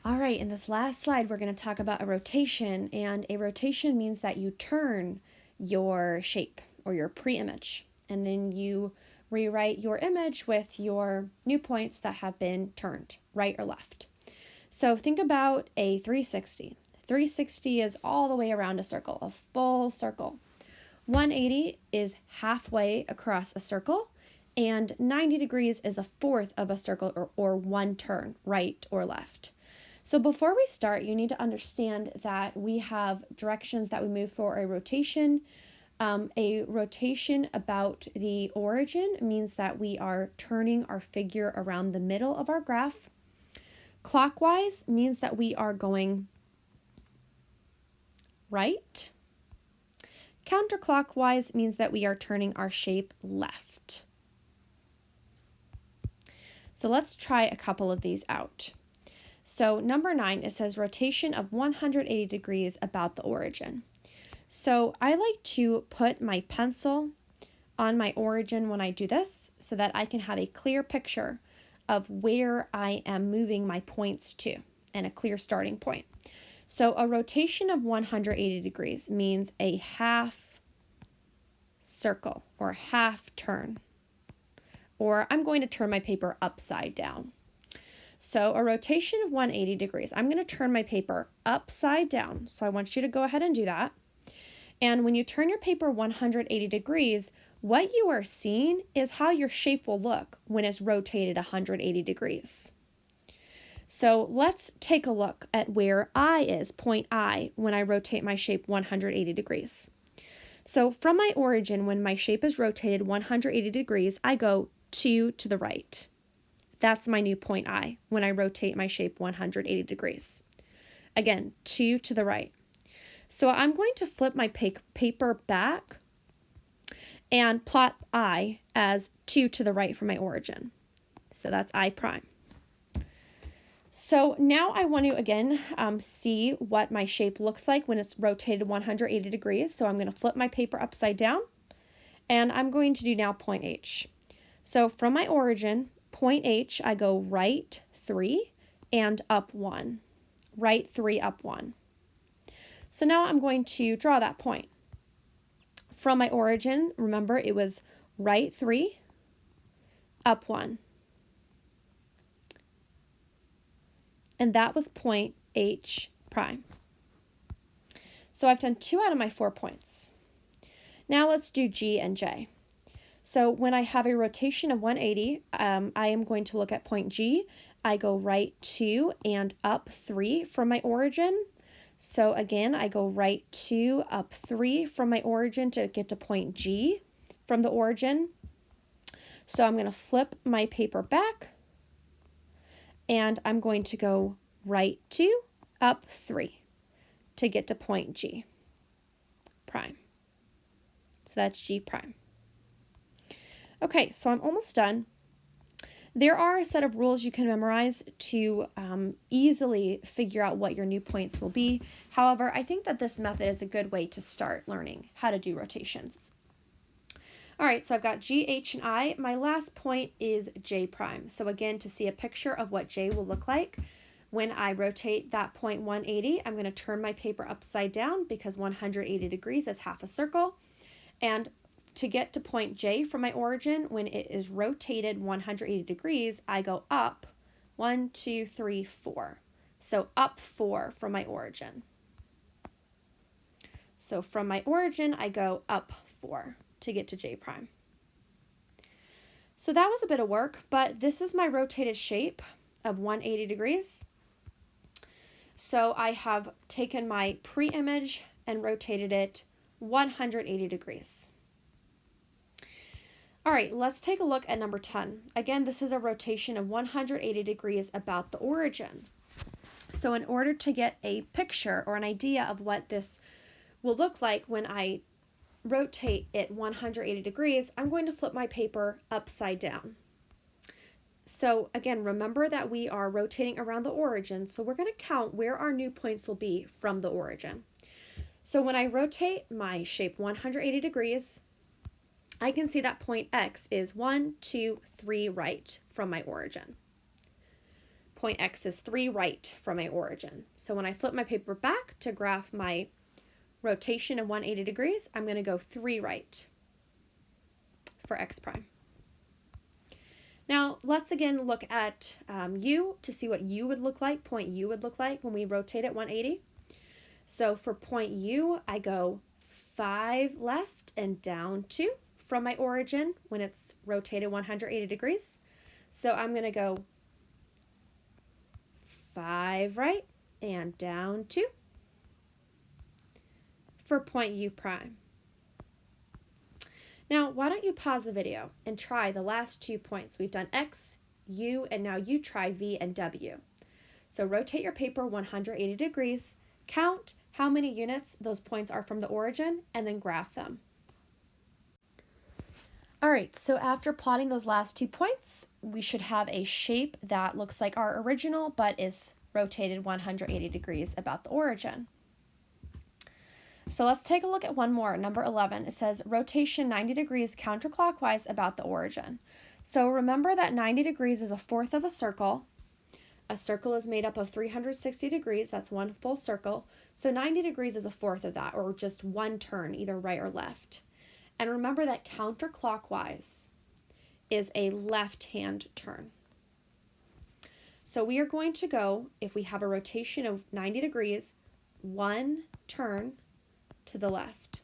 All right, in this last slide, we're going to talk about a rotation, and a rotation means that you turn your shape or your pre-image, and then you rewrite your image with your new points that have been turned, right or left. So think about a 360. 360 is all the way around a circle, a full circle. 180 is halfway across a circle, and 90 degrees is a fourth of a circle or one turn, right or left. So before we start, you need to understand that we have directions that we move for a rotation. A rotation about the origin means that we are turning our figure around the middle of our graph. Clockwise means that we are going right. Counterclockwise means that we are turning our shape left. So let's try a couple of these out. So number 9, it says rotation of 180 degrees about the origin. So I like to put my pencil on my origin when I do this so that I can have a clear picture of where I am moving my points to and a clear starting point. So a rotation of 180 degrees means a half circle or half turn. Or I'm going to turn my paper upside down. So a rotation of 180 degrees. I'm going to turn my paper upside down. So I want you to go ahead and do that. And when you turn your paper 180 degrees, what you are seeing is how your shape will look when it's rotated 180 degrees. So let's take a look at where I is, point I, when I rotate my shape 180 degrees. So from my origin, when my shape is rotated 180 degrees, I go 2 to the right. That's my new point I when I rotate my shape 180 degrees. Again, 2 to the right. So I'm going to flip my paper back and plot I as 2 to the right from my origin. So that's I prime. So now I want to again see what my shape looks like when it's rotated 180 degrees. So I'm going to flip my paper upside down and I'm going to do now point H. So from my origin, point H, I go right 3 and up 1. Right 3, up 1. So now I'm going to draw that point. From my origin, remember it was right 3, up 1. And that was point H prime. So I've done 2 out of my 4 points. Now let's do G and J. So when I have a rotation of 180, I am going to look at point G. I go right 2 and up 3 from my origin. So again, I go right 2, up 3 from my origin to get to point G from the origin. So I'm going to flip my paper back and I'm going to go right 2, up 3 to get to point G prime. So that's G prime. Okay, so I'm almost done. There are a set of rules you can memorize to easily figure out what your new points will be. However, I think that this method is a good way to start learning how to do rotations. All right, so I've got G, H, and I. My last point is J prime. So again, to see a picture of what J will look like, when I rotate that point 180, I'm going to turn my paper upside down because 180 degrees is half a circle. And to get to point J from my origin, when it is rotated 180 degrees, I go up 1, 2, 3, 4. So up 4 from my origin. So from my origin, I go up 4 to get to J prime. So that was a bit of work, but this is my rotated shape of 180 degrees. So I have taken my pre-image and rotated it 180 degrees. All right, let's take a look at number 10. Again, this is a rotation of 180 degrees about the origin. So in order to get a picture or an idea of what this will look like when I rotate it 180 degrees, I'm going to flip my paper upside down. So again, remember that we are rotating around the origin, so we're going to count where our new points will be from the origin. So when I rotate my shape 180 degrees, I can see that point X is 1, 2, 3 right from my origin. point X is 3 right from my origin. So when I flip my paper back to graph my rotation of 180 degrees, I'm going to go 3 right for X prime. Now let's again look at U to see what U would look like, point U would look like when we rotate at 180. So for point U, I go 5 left and down 2 from my origin when it's rotated 180 degrees. So I'm going to go 5 right and down 2 for point U prime. Now, why don't you pause the video and try the last 2 points. We've done X, U, and now you try V and W. So rotate your paper 180 degrees, count how many units those points are from the origin, and then graph them. All right, so after plotting those last 2 points, we should have a shape that looks like our original, but is rotated 180 degrees about the origin. So let's take a look at one more, number 11. It says rotation 90 degrees counterclockwise about the origin. So remember that 90 degrees is a fourth of a circle. A circle is made up of 360 degrees, that's one full circle. So 90 degrees is a fourth of that, or just one turn, either right or left. And remember that counterclockwise is a left-hand turn. So we are going to go, if we have a rotation of 90 degrees, one turn to the left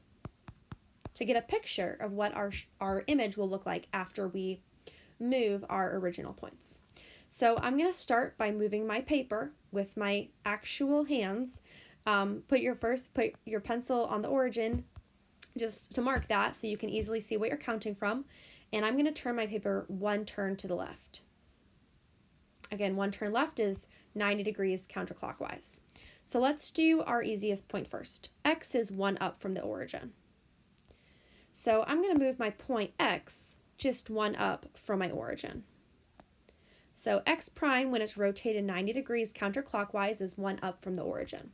to get a picture of what our image will look like after we move our original points. So I'm going to start by moving my paper with my actual hands. Put your pencil on the origin just to mark that so you can easily see what you're counting from. And I'm going to turn my paper one turn to the left. Again, one turn left is 90 degrees counterclockwise. So let's do our easiest point first. X is 1 up from the origin. So I'm going to move my point X just 1 up from my origin. So X prime, when it's rotated 90 degrees counterclockwise, is 1 up from the origin.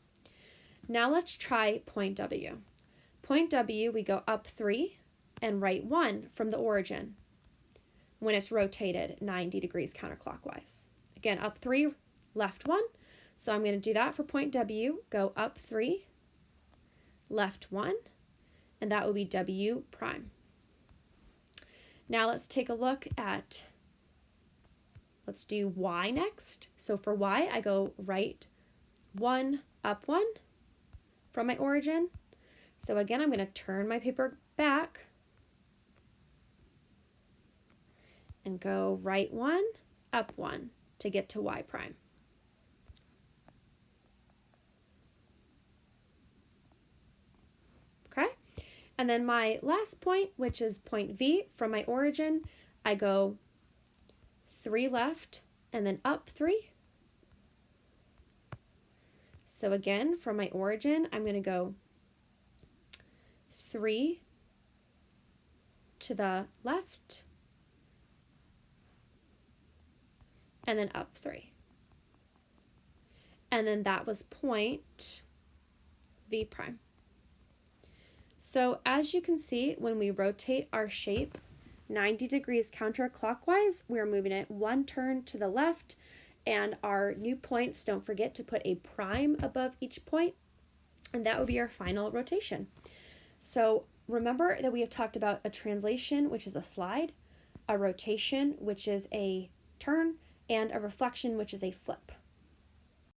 Now let's try point W. Point W, we go up 3 and right 1 from the origin when it's rotated 90 degrees counterclockwise. Again, up 3, left 1. So I'm going to do that for point W, go up 3, left 1, and that will be W prime. Now let's take a look at, let's do Y next. So for Y, I go right 1, up 1 from my origin. So again, I'm going to turn my paper back and go right 1, up 1 to get to Y prime. And then my last point, which is point V, from my origin, I go 3 left and then up 3. So again, from my origin, I'm going to go 3 to the left and then up 3. And then that was point V prime. So as you can see, when we rotate our shape 90 degrees counterclockwise, we're moving it 1 turn to the left, and our new points, don't forget to put a prime above each point, and that would be our final rotation. So remember that we have talked about a translation, which is a slide, a rotation, which is a turn, and a reflection, which is a flip.